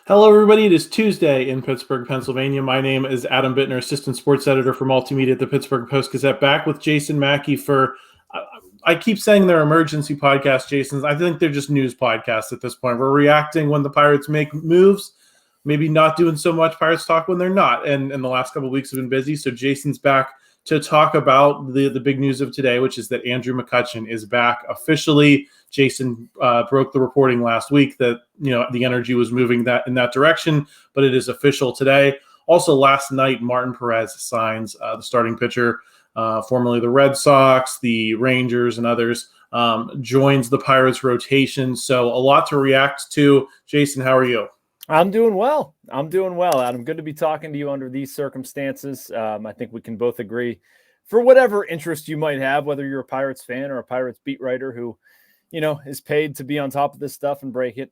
Hello, everybody. It is Tuesday in Pittsburgh, Pennsylvania. My name is Adam Bittner, Assistant Sports Editor for Multimedia at the Pittsburgh Post-Gazette, back with Jason Mackey for, I keep saying they're emergency podcasts, Jason. I think they're just news podcasts at this point. We're reacting when the Pirates make moves, maybe not doing so much Pirates talk when they're not. And the last couple of weeks have been busy. So Jason's back to talk about the big news of today, which is that Andrew McCutchen is back officially. Jason broke the reporting last week that the energy was moving in that direction, but it is official today. Also, last night, Martin Perez signs, the starting pitcher, formerly the Red Sox, the Rangers, and others, joins the Pirates rotation. So a lot to react to. Jason, how are you? I'm doing well, Adam. Good to be talking to you under these circumstances. I think we can both agree, for whatever interest you might have, whether you're a Pirates fan or a Pirates beat writer who, is paid to be on top of this stuff and break it.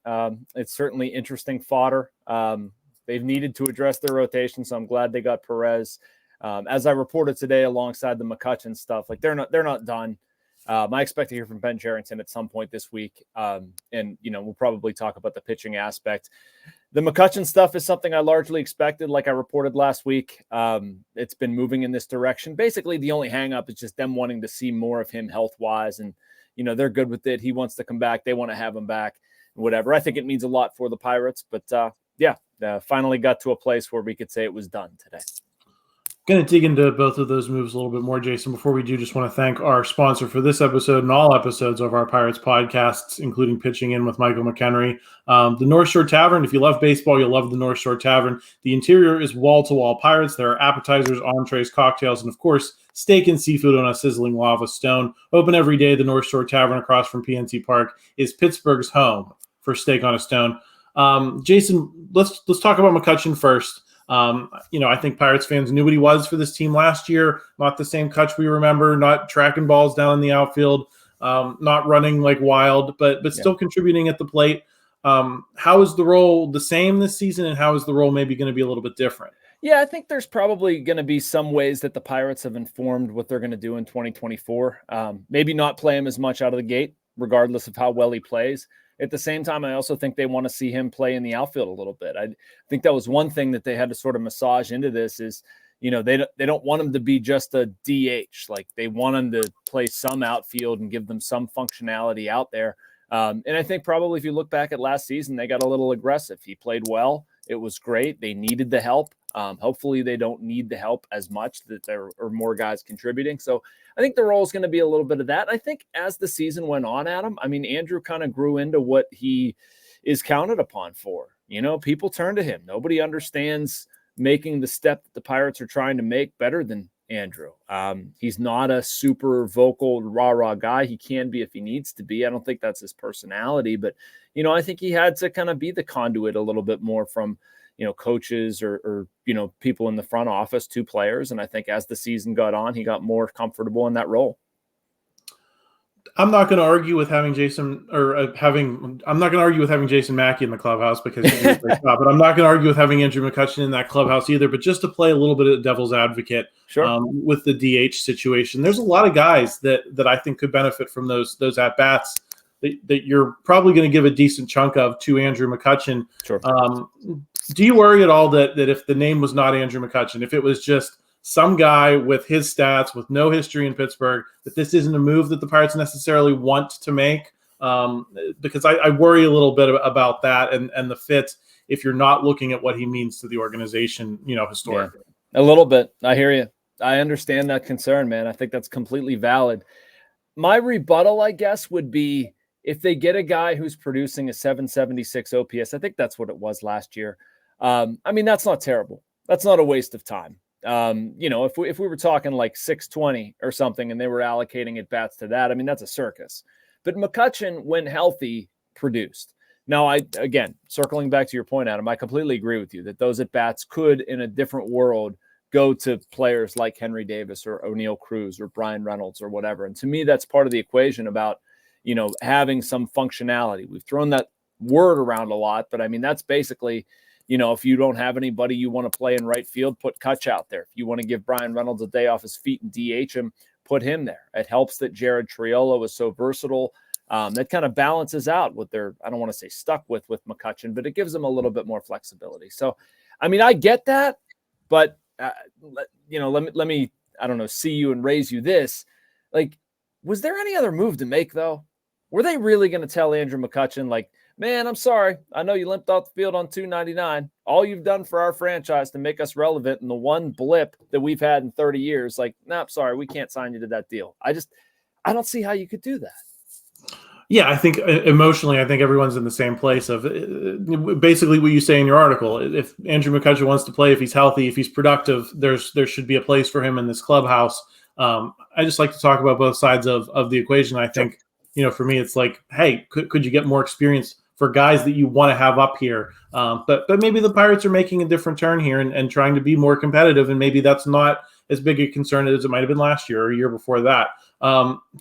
It's certainly interesting fodder. They've needed to address their rotation, so I'm glad they got Perez. As I reported today, alongside the McCutchen stuff, like they're not done. I expect to hear from Ben Cherington at some point this week. And we'll probably talk about the pitching aspect. The McCutchen stuff is something I largely expected, like I reported last week. It's been moving in this direction. Basically, the only hang up is just them wanting to see more of him health-wise. And, they're good with it. He wants to come back. They want to have him back, whatever. I think it means a lot for the Pirates. But, finally got to a place where we could say it was done today. Going to dig into both of those moves a little bit more, Jason. Before we do, just want to thank our sponsor for this episode and all episodes of our Pirates podcasts, including Pitching In with Michael McHenry. The North Shore Tavern. If you love baseball, you'll love the North Shore Tavern. The interior is wall-to-wall Pirates. There are appetizers, entrees, cocktails, and, of course, steak and seafood on a sizzling lava stone. Open every day. The North Shore Tavern across from PNC Park is Pittsburgh's home for steak on a stone. Jason, let's talk about McCutchen first. I think Pirates fans knew what he was for this team last year. Not the same Kutch we remember, not tracking balls down in the outfield, not running like wild, but still contributing at the plate. How is the role the same this season, and how is the role maybe going to be a little bit different? Yeah, I think there's probably going to be some ways that the Pirates have informed what they're going to do in 2024. Maybe not play him as much out of the gate, regardless of how well he plays. At the same time, I also think they want to see him play in the outfield a little bit. I think that was one thing that they had to sort of massage into this is, they don't want him to be just a DH. Like, they want him to play some outfield and give them some functionality out there. And I think probably if you look back at last season, they got a little aggressive. He played well. It was great. They needed the help. Hopefully they don't need the help as much, that there are more guys contributing. So I think the role is going to be a little bit of that. I think as the season went on, Adam, Andrew kind of grew into what he is counted upon for. People turn to him. Nobody understands making the step that the Pirates are trying to make better than Andrew. He's not a super vocal rah-rah guy. He can be if he needs to be. I don't think that's his personality, but I think he had to kind of be the conduit a little bit more from coaches or people in the front office to players. And I think as the season got on, he got more comfortable in that role. I'm not going to argue with having Jason Mackey in the clubhouse because he's a great job, but I'm not going to argue with having Andrew McCutchen in that clubhouse either. But just to play a little bit of devil's advocate, sure. With the DH situation, there's a lot of guys that I think could benefit from those at bats that you're probably going to give a decent chunk of to Andrew McCutchen. Sure. Do you worry at all that if the name was not Andrew McCutchen, if it was just some guy with his stats, with no history in Pittsburgh, that this isn't a move that the Pirates necessarily want to make? Because I worry a little bit about that and the fit if you're not looking at what he means to the organization, historically. Yeah, a little bit. I hear you. I understand that concern, man. I think that's completely valid. My rebuttal, I guess, would be if they get a guy who's producing a 776 OPS, I think that's what it was last year. That's not terrible. That's not a waste of time. If we were talking like 620 or something and they were allocating at bats to that, that's a circus. But McCutchen, when healthy, produced. Now, again, circling back to your point, Adam, I completely agree with you that those at bats could, in a different world, go to players like Henry Davis or O'Neal Cruz or Brian Reynolds or whatever. And to me, that's part of the equation about, having some functionality. We've thrown that word around a lot, but that's basically, if you don't have anybody you want to play in right field, put Kutch out there. If you want to give Brian Reynolds a day off his feet and DH him, put him there. It helps that Jared Triolo is so versatile. That kind of balances out what they're, I don't want to say stuck with McCutchen, but it gives them a little bit more flexibility. So, I mean, I get that, but let me, I don't know, see you and raise you this. Like, was there any other move to make though? Were they really going to tell Andrew McCutchen, like, man, I'm sorry, I know you limped off the field on 299. All you've done for our franchise to make us relevant in the one blip that we've had in 30 years, like, nah, sorry, we can't sign you to that deal. I don't see how you could do that. Yeah, I think emotionally, I think everyone's in the same place of basically what you say in your article. If Andrew McCutchen wants to play, if he's healthy, if he's productive, there should be a place for him in this clubhouse. I just like to talk about both sides of the equation. I think, for me, it's like, hey, could you get more experience for guys that you want to have up here? But maybe the Pirates are making a different turn here and trying to be more competitive, and maybe that's not as big a concern as it might have been last year or a year before that.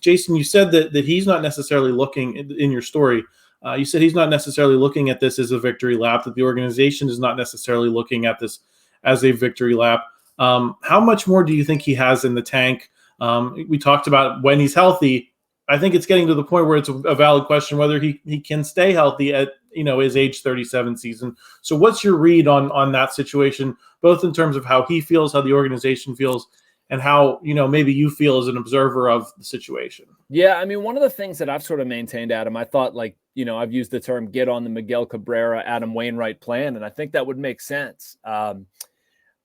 Jason, you said that he's not necessarily looking in your story. You said he's not necessarily looking at this as a victory lap, that the organization is not necessarily looking at this as a victory lap. How much more do you think he has in the tank? We talked about when he's healthy. I think it's getting to the point where it's a valid question whether he can stay healthy at his age 37 season. So what's your read on that situation, both in terms of how he feels, how the organization feels, and how, maybe you feel as an observer of the situation? Yeah, I mean, one of the things that I've sort of maintained, Adam, I thought, like, I've used the term get on the Miguel Cabrera, Adam Wainwright plan, and I think that would make sense. I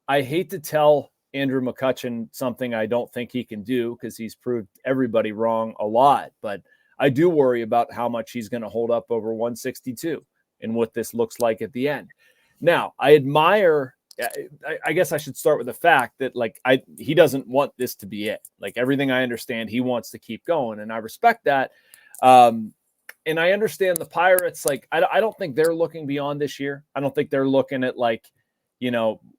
hate to tell Andrew McCutchen something I don't think he can do because he's proved everybody wrong a lot, but I do worry about how much he's going to hold up over 162 and what this looks like at the end. Now, I admire, I guess I should start with the fact that, like, he doesn't want this to be it. Like, everything I understand, he wants to keep going, and I respect that. And I understand the Pirates, like, I don't think they're looking beyond this year. I don't think they're looking at, like,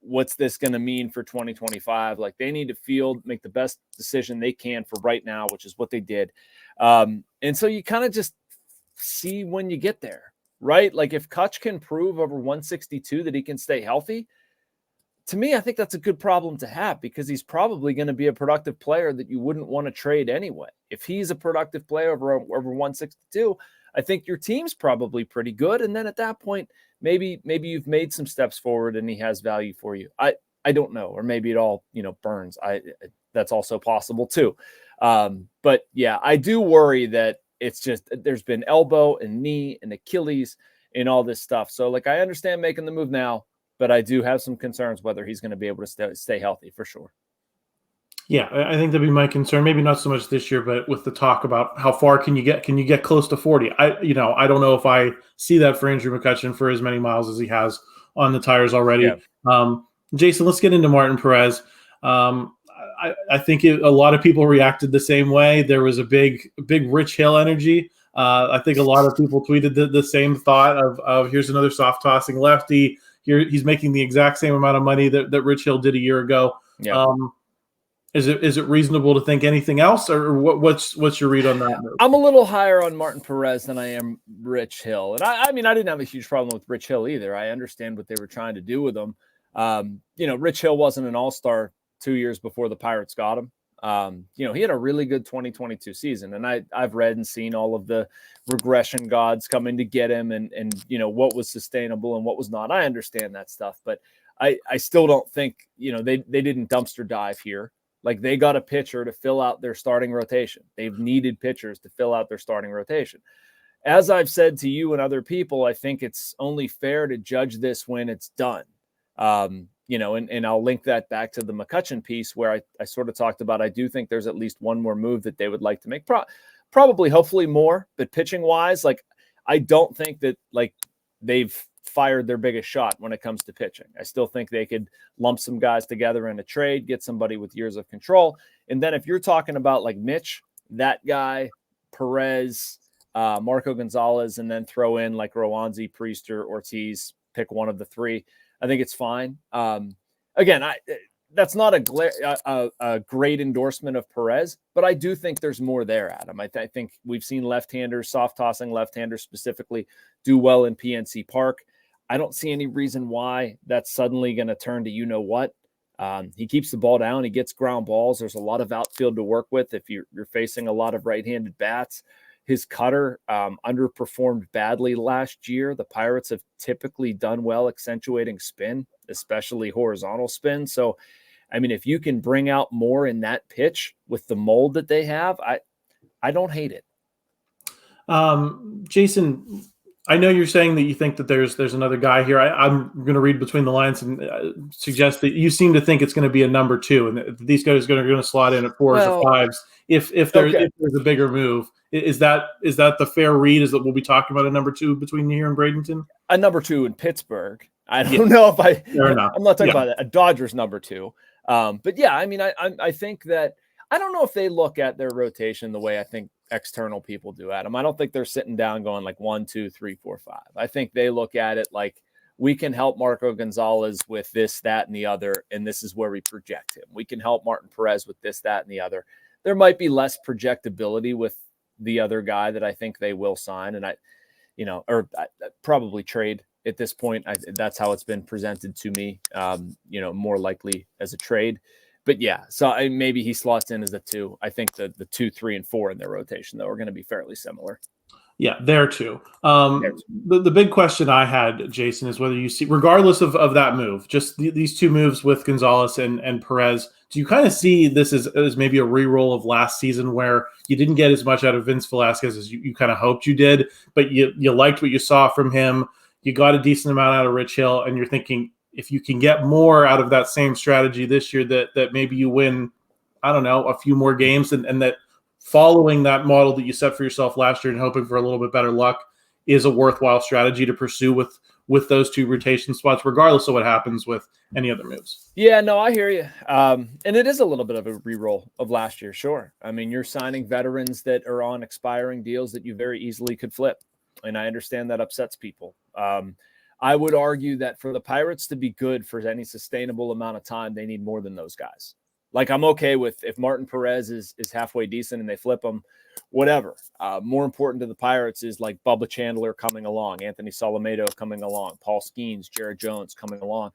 what's this going to mean for 2025? Like, they need to make the best decision they can for right now, which is what they did. And so you kind of just see when you get there, right? Like, if Kutch can prove over 162 that he can stay healthy, to me, I think that's a good problem to have because he's probably going to be a productive player that you wouldn't want to trade anyway. If he's a productive player over 162, I think your team's probably pretty good. And then at that point, maybe you've made some steps forward and he has value for you. I don't know, or maybe it all, burns. That's also possible too. But yeah, I do worry that it's just, there's been elbow and knee and Achilles and all this stuff. So, like, I understand making the move now, but I do have some concerns whether he's going to be able to stay healthy for sure. Yeah, I think that'd be my concern. Maybe not so much this year, but with the talk about how far can you get close to 40? I don't know if I see that for Andrew McCutchen for as many miles as he has on the tires already. Yeah. Jason, let's get into Martin Perez. I think a lot of people reacted the same way. There was a big Rich Hill energy. I think a lot of people tweeted the same thought of here's another soft tossing lefty. Here he's making the exact same amount of money that Rich Hill did a year ago. Yeah. Is it reasonable to think anything else, or what's your read on that move? I'm a little higher on Martin Perez than I am Rich Hill, and I mean I didn't have a huge problem with Rich Hill either. I understand what they were trying to do with him. Rich Hill wasn't an all-star 2 years before the Pirates got him. He had a really good 2022 season, and I've read and seen all of the regression gods coming to get him, and what was sustainable and what was not. I understand that stuff, but I still don't think they didn't dumpster dive here. Like, they got a pitcher to fill out their starting rotation. They've needed pitchers to fill out their starting rotation. As I've said to you and other people, I think it's only fair to judge this when it's done. And I'll link that back to the McCutchen piece where I sort of talked about, I do think there's at least one more move that they would like to make. Probably, hopefully more, but pitching wise, like, I don't think that, like, they've fired their biggest shot when it comes to pitching. I still think they could lump some guys together in a trade, get somebody with years of control. And then if you're talking about, like, Mitch, that guy, Perez, Marco Gonzales, and then throw in like Roansy, Priester, Ortiz, pick one of the three, I think it's fine. Again, that's not a great endorsement of Perez, but I do think there's more there, Adam. I think we've seen left-handers, soft-tossing left-handers specifically, do well in PNC Park. I don't see any reason why that's suddenly going to turn to you-know-what. He keeps the ball down. He gets ground balls. There's a lot of outfield to work with if you're facing a lot of right-handed bats. His cutter underperformed badly last year. The Pirates have typically done well accentuating spin, especially horizontal spin. So, I mean, if you can bring out more in that pitch with the mold that they have, I don't hate it. Jason, I know you're saying that you think that there's another guy here. I'm going to read between the lines and suggest that you seem to think it's going to be a number 2, and that these guys are going to slot in at 4s or 5s if there's a bigger move. Is that the fair read? Is that we'll be talking about a number 2 between here and Bradenton? A number 2 in Pittsburgh. I don't know if Fair enough. I'm not talking about that. A Dodgers number 2. But yeah, I mean, I think that I don't know if they look at their rotation the way I think external people do, Adam. I don't think they're sitting down going like 1, 2, 3, 4, 5. I think they look at it like we can help Marco Gonzales with this, that, and the other, and this is where we project him. We can help Martin Perez with this, that, and the other. There might be less projectability with the other guy that I think they will sign, and or probably trade at this point. That's how it's been presented to me. More likely as a trade. But yeah, so maybe he slots in as a 2. I think the 2, 3, and 4 in their rotation, though, are going to be fairly similar. Yeah, there too. The big question I had, Jason, is whether you see, regardless of that move, just these 2 moves with Gonzales and Perez, do you kind of see this as maybe a re-roll of last season where you didn't get as much out of Vince Velasquez as you kind of hoped you did, but you liked what you saw from him, you got a decent amount out of Rich Hill, and you're thinking, if you can get more out of that same strategy this year, that maybe you win, I don't know, a few more games, and that following that model that you set for yourself last year and hoping for a little bit better luck is a worthwhile strategy to pursue with those 2 rotation spots, regardless of what happens with any other moves. Yeah, no, I hear you. And it is a little bit of a re-roll of last year, sure. I mean, you're signing veterans that are on expiring deals that you very easily could flip, and I understand that upsets people. I would argue that for the Pirates to be good for any sustainable amount of time, they need more than those guys. Like, I'm okay with if Martin Perez is halfway decent and they flip him, whatever. More important to the Pirates is like Bubba Chandler coming along, Anthony Solometo coming along, Paul Skenes, Jared Jones coming along.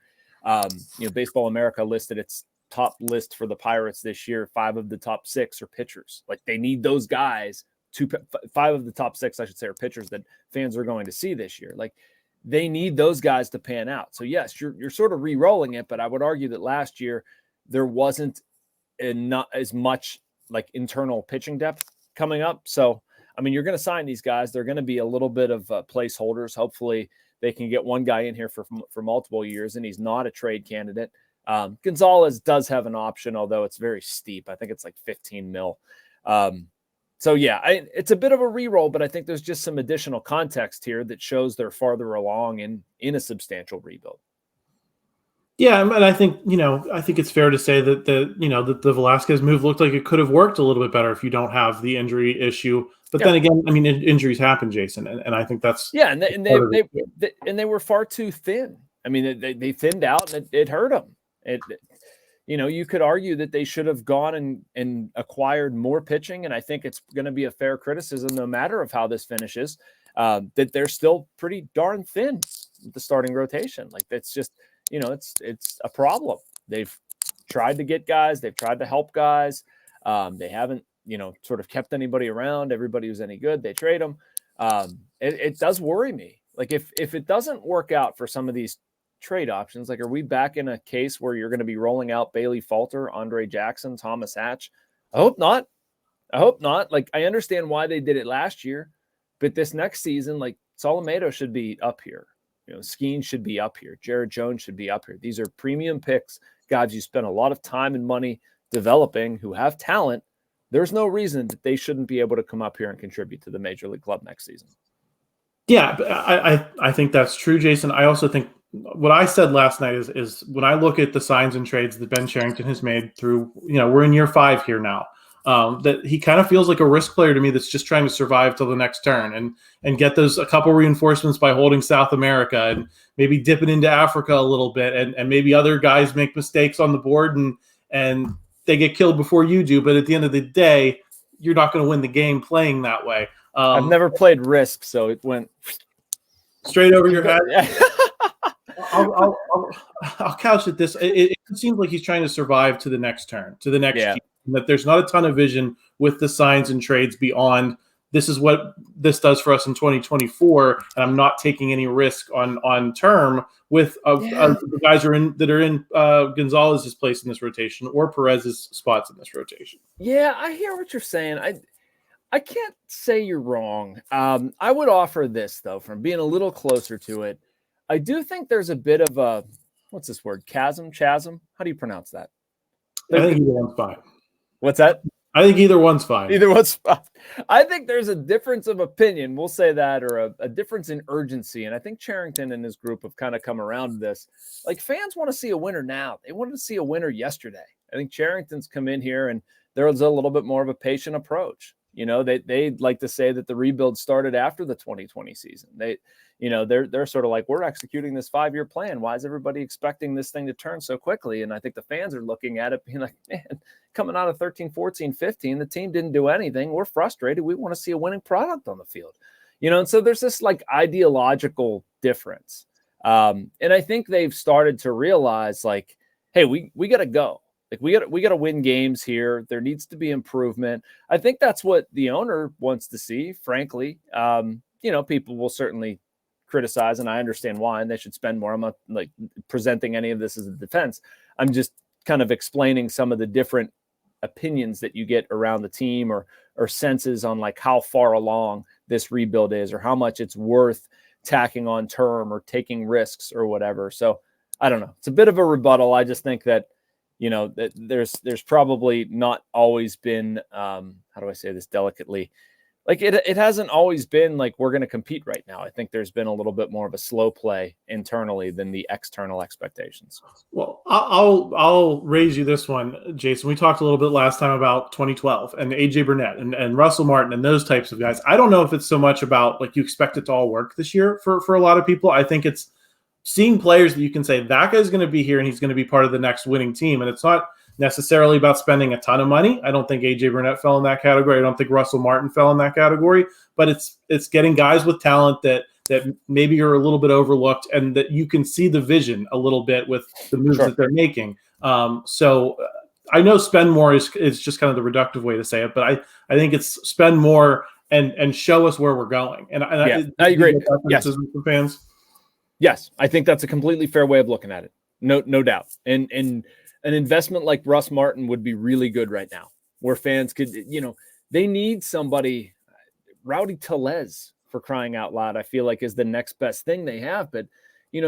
Baseball America listed its top list for the Pirates this year. 5 of the top 6 are pitchers. Like, they need those guys. 5 of the top 6, I should say, are pitchers that fans are going to see this year. Like, they need those guys to pan out. So yes, you're sort of re-rolling it, but I would argue that last year there wasn't not as much like internal pitching depth coming up. So, I mean, you're going to sign these guys. They're going to be a little bit of placeholders. Hopefully they can get one guy in here for multiple years, and he's not a trade candidate. Gonzales does have an option, although it's very steep. I think it's like 15 mil. So yeah, it's a bit of a re-roll, but I think there's just some additional context here that shows they're farther along in a substantial rebuild. Yeah, and I think it's fair to say that the Velasquez move looked like it could have worked a little bit better if you don't have the injury issue. But then again, I mean, injuries happen, Jason, and I think that's and they were far too thin. I mean, they thinned out, and it hurt them. You could argue that they should have gone and acquired more pitching, and I think it's going to be a fair criticism, no matter of how this finishes, that they're still pretty darn thin with the starting rotation. Like, that's just, it's a problem. They've tried to get guys, they've tried to help guys. They haven't, sort of kept anybody around. Everybody who's any good, they trade them. It does worry me. Like, if it doesn't work out for some of these trade options, like, are we back in a case where you're going to be rolling out Bailey Falter, Andre Jackson, Thomas Hatch? I hope not. Like, I understand why they did it last year, but this next season, like, Solometo should be up here. Skenes should be up here. Jared Jones should be up here. These are premium picks, guys you spend a lot of time and money developing who have talent. There's no reason that they shouldn't be able to come up here and contribute to the major league club next season. Yeah, I think that's true, Jason. I also think what I said last night is when I look at the signs and trades that Ben Cherington has made through, we're in year 5 here now, that he kind of feels like a risk player to me that's just trying to survive till the next turn and get those a couple reinforcements by holding South America and maybe dipping into Africa a little bit, and maybe other guys make mistakes on the board and they get killed before you do. But at the end of the day, you're not going to win the game playing that way. I've never played Risk, so it went straight over your head. I'll couch it this. It seems like he's trying to survive to the next turn, to the next year, that there's not a ton of vision with the signs and trades beyond this is what this does for us in 2024, and I'm not taking any risk on term with the guys that are in Gonzalez's place in this rotation or Perez's spots in this rotation. Yeah, I hear what you're saying. I can't say you're wrong. I would offer this, though, from being a little closer to it. I do think there's a bit of a, what's this word? Chasm? How do you pronounce that? I think either one's fine. What's that? I think either one's fine. Either one's fine. I think there's a difference of opinion, we'll say that, or a difference in urgency. And I think Cherington and his group have kind of come around to this. Like, fans want to see a winner now. They wanted to see a winner yesterday. I think Cherington's come in here and there's a little bit more of a patient approach. You know, they'd like to say that the rebuild started after the 2020 season. They're sort of like, we're executing this 5-year plan. Why is everybody expecting this thing to turn so quickly? And I think the fans are looking at it being like, man, coming out of 13, 14, 15, the team didn't do anything. We're frustrated. We want to see a winning product on the field. And so there's this like ideological difference. And I think they've started to realize like, hey, we got to go. Like we got to win games here. There needs to be improvement. I think that's what the owner wants to see, frankly. People will certainly criticize, and I understand why, and they should spend more. I'm not like presenting any of this as a defense. I'm just kind of explaining some of the different opinions that you get around the team or senses on like how far along this rebuild is or how much it's worth tacking on term or taking risks or whatever. So I don't know. It's a bit of a rebuttal. I just think that, that there's probably not always been, how do I say this delicately? Like it hasn't always been like we're going to compete right now. I think there's been a little bit more of a slow play internally than the external expectations. Well, I'll raise you this one, Jason. We talked a little bit last time about 2012 and AJ Burnett and Russell Martin and those types of guys. I don't know if it's so much about like you expect it to all work this year for a lot of people. I think it's seeing players that you can say that guy's going to be here and he's going to be part of the next winning team. And it's not necessarily about spending a ton of money. I don't think AJ Burnett fell in that category. I don't think Russell Martin fell in that category, but it's getting guys with talent that maybe are a little bit overlooked and that you can see the vision a little bit with the moves that they're making. So I know spend more is just kind of the reductive way to say it, but I think it's spend more and show us where we're going. And I agree. Yes. For fans. Yes, I think that's a completely fair way of looking at it. No doubt. And an investment like Russ Martin would be really good right now, where fans could, they need somebody. Rowdy Tellez, for crying out loud, I feel like is the next best thing they have. But,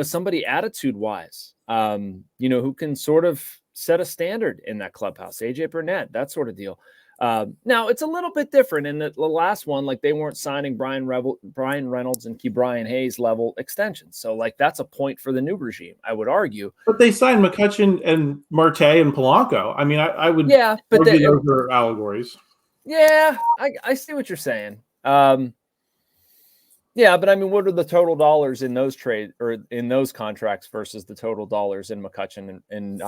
somebody attitude-wise, who can sort of set a standard in that clubhouse. AJ Burnett, that sort of deal. Now it's a little bit different in the last one. Like they weren't signing Brian Reynolds and Ke'Bryan Hayes level extensions. So like that's a point for the new regime, I would argue. But they signed McCutchen and Marte and Polanco. I mean, I would but those are allegories. Yeah, I see what you're saying. But I mean, what are the total dollars in those trade or in those contracts versus the total dollars in McCutchen and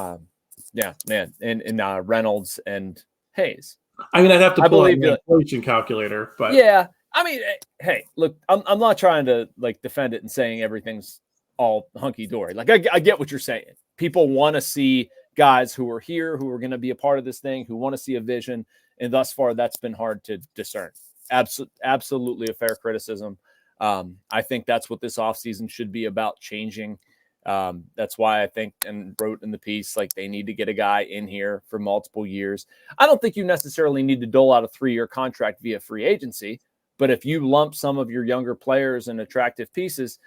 Reynolds and Hayes? I mean, I'd have to pull out the inflation calculator, but yeah. I mean, hey, look, I'm not trying to like defend it and saying everything's all hunky dory. Like I get what you're saying. People want to see guys who are here, who are going to be a part of this thing, who want to see a vision, and thus far that's been hard to discern. Absolutely a fair criticism. I think that's what this offseason should be about, changing. That's why I think, and wrote in the piece, like they need to get a guy in here for multiple years. I don't think you necessarily need to dole out a 3-year contract via free agency, but if you lump some of your younger players and attractive pieces,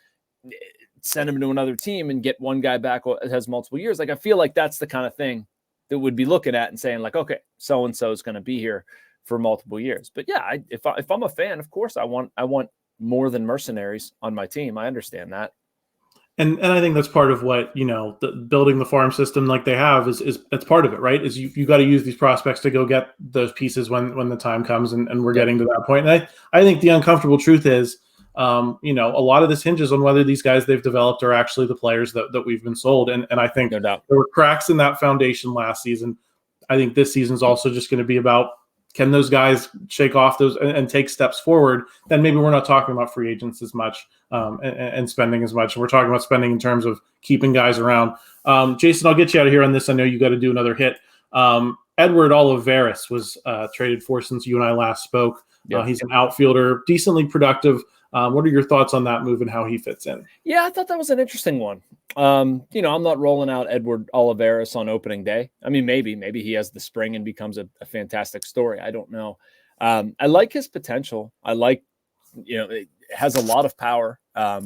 send them to another team and get one guy back that has multiple years. Like, I feel like that's the kind of thing that would be looking at and saying like, okay, so-and-so is going to be here for multiple years. But yeah, if I'm a fan, of course I want more than mercenaries on my team. I understand that. And I think that's part of what, building the farm system like they have is that's part of it, right? Is you got to use these prospects to go get those pieces when the time comes, and we're getting to that point. And I think the uncomfortable truth is, a lot of this hinges on whether these guys they've developed are actually the players that we've been sold. And I think no doubt there were cracks in that foundation last season. I think this season is also just going to be about, can those guys shake off those and take steps forward? Then maybe we're not talking about free agents as much and spending as much. We're talking about spending in terms of keeping guys around. Jason, I'll get you out of here on this. I know you got to do another hit. Edward Olivares was traded for since you and I last spoke. Yeah. He's an outfielder, decently productive. What are your thoughts on that move and how he fits in? Yeah, I thought that was an interesting one. I'm not rolling out Edward Olivares on opening day. I mean, maybe he has the spring and becomes a fantastic story. I don't know. I like his potential. I like, it has a lot of power.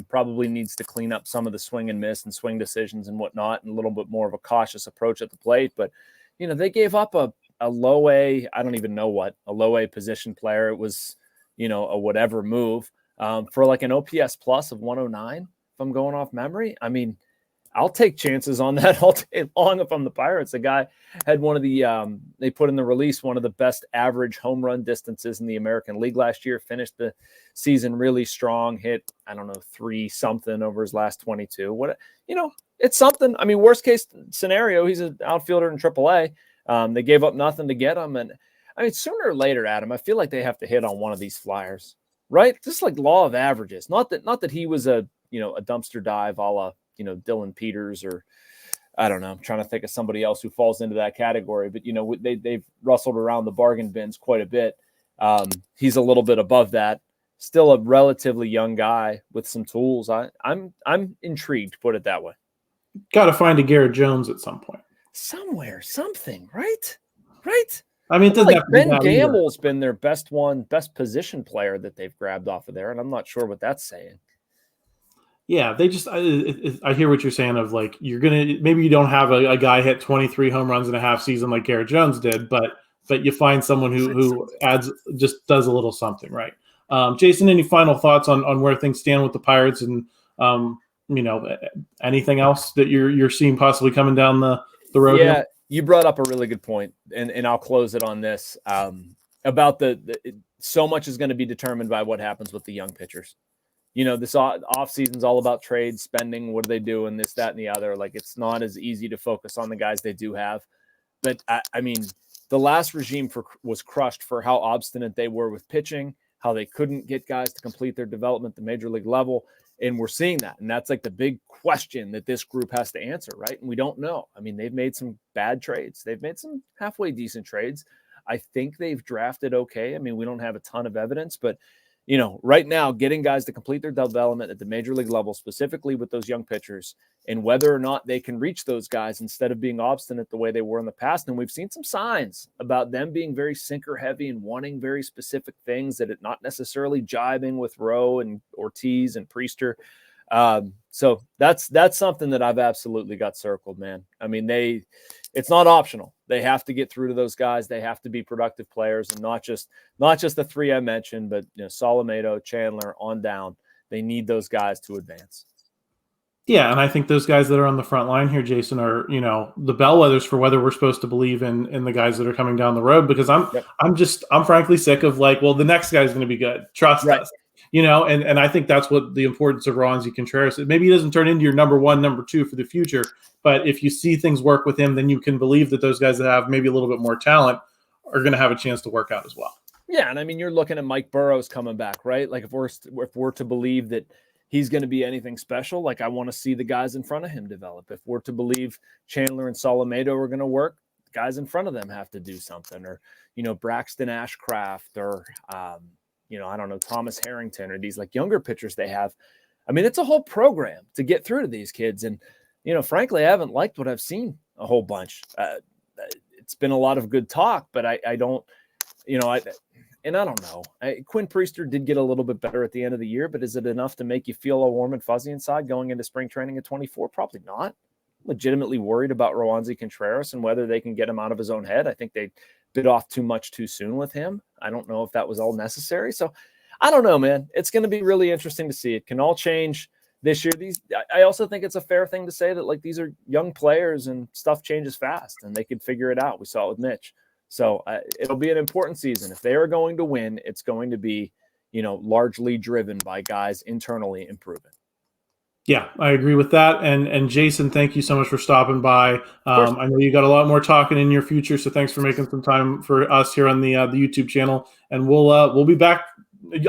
Probably needs to clean up some of the swing and miss and swing decisions and whatnot, and a little bit more of a cautious approach at the plate. But, they gave up a low A, I don't even know what, a low A position player. It was, a whatever move for like an OPS plus of 109, if I'm going off memory. I mean, I'll take chances on that all day long if I'm the Pirates. The guy had one of the, they put in the release, one of the best average home run distances in the American League last year, finished the season really strong, hit, 3 something over his last 22. It's something. I mean, worst case scenario, he's an outfielder in AAA. They gave up nothing to get him. And I mean, sooner or later, Adam, I feel like they have to hit on one of these flyers, right? Just like law of averages. Not that he was a dumpster dive a la, Dylan Peters, or I don't know. I'm trying to think of somebody else who falls into that category, but they've rustled around the bargain bins quite a bit. He's a little bit above that. Still a relatively young guy with some tools. I'm intrigued, put it that way. Got to find a Garrett Jones at some point. Somewhere, something, right? I mean, it doesn't have to Ben be Gamble's been their best position player that they've grabbed off of there, and I'm not sure what that's saying. Yeah, they just I hear what you're saying of like maybe you don't have a guy hit 23 home runs in a half season like Garrett Jones did, but you find someone who just does a little something, right? Jason, any final thoughts on where things stand with the Pirates and anything else that you're seeing possibly coming down the road? Yeah, here? You brought up a really good point, and I'll close it on this about so much is going to be determined by what happens with the young pitchers. This off season's all about trade, spending. What do they do, and this, that, and the other? Like, it's not as easy to focus on the guys they do have. But I mean, the last regime was crushed for how obstinate they were with pitching, how they couldn't get guys to complete their development at the major league level. And we're seeing that. And that's like the big question that this group has to answer, right? And we don't know. I mean, they've made some bad trades. They've made some halfway decent trades. I think they've drafted okay. I mean, we don't have a ton of evidence, but right now, getting guys to complete their development at the major league level, specifically with those young pitchers, and whether or not they can reach those guys instead of being obstinate the way they were in the past. And we've seen some signs about them being very sinker heavy and wanting very specific things that it not necessarily jiving with Rowe and Ortiz and Priester. So that's something that I've absolutely got circled, man. I mean, it's not optional. They have to get through to those guys. They have to be productive players, and not just the 3 I mentioned, but Solomedo, Chandler on down. They need those guys to advance. Yeah, and I think those guys that are on the front line here, Jason, are the bellwethers for whether we're supposed to believe in the guys that are coming down the road. Because I'm frankly sick of the next guy's going to be good. Trust us. And I think that's what the importance of Roansy Contreras. Maybe he doesn't turn into your number 1, number 2 for the future, but if you see things work with him, then you can believe that those guys that have maybe a little bit more talent are going to have a chance to work out as well. Yeah, and I mean, you're looking at Mike Burrows coming back, right? Like if we're to believe that he's going to be anything special, like I want to see the guys in front of him develop. If we're to believe Chandler and Solomedo are going to work, the guys in front of them have to do something, or Braxton Ashcraft, or I don't know, Thomas Harrington, or these like younger pitchers they have. I mean, it's a whole program to get through to these kids. And, frankly, I haven't liked what I've seen a whole bunch. It's been a lot of good talk, but I don't, I don't know. Quinn Priester did get a little bit better at the end of the year, but is it enough to make you feel all warm and fuzzy inside going into spring training at 24? Probably not. Legitimately worried about Roansy Contreras and whether they can get him out of his own head. I think they bit off too much too soon with him. I don't know if that was all necessary. So I don't know, man. It's going to be really interesting to see. It can all change this year. I also think it's a fair thing to say that these are young players and stuff changes fast and they could figure it out. We saw it with Mitch. So it'll be an important season. If they are going to win, it's going to be, largely driven by guys internally improving. Yeah, I agree with that. And Jason, thank you so much for stopping by. I know you got a lot more talking in your future, so thanks for making some time for us here on the YouTube channel. And we'll be back.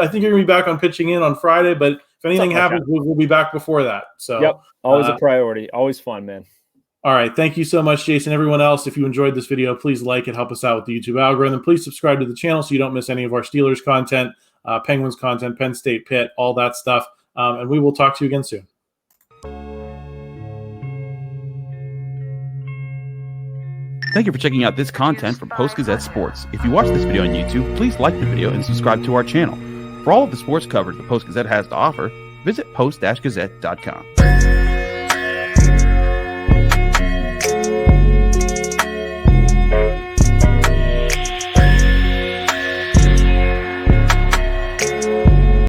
I think you're gonna be back on Pitching In on Friday, but if anything happens, we'll be back before that. So yep, always a priority. Always fun, man. All right. Thank you so much, Jason. Everyone else, if you enjoyed this video, please like it. Help us out with the YouTube algorithm. Please subscribe to the channel so you don't miss any of our Steelers content, Penguins content, Penn State, Pitt, all that stuff. And we will talk to you again soon. Thank you for checking out this content from Post-Gazette Sports. If you watch this video on YouTube, please like the video and subscribe to our channel. For all of the sports coverage the Post-Gazette has to offer, visit post-gazette.com.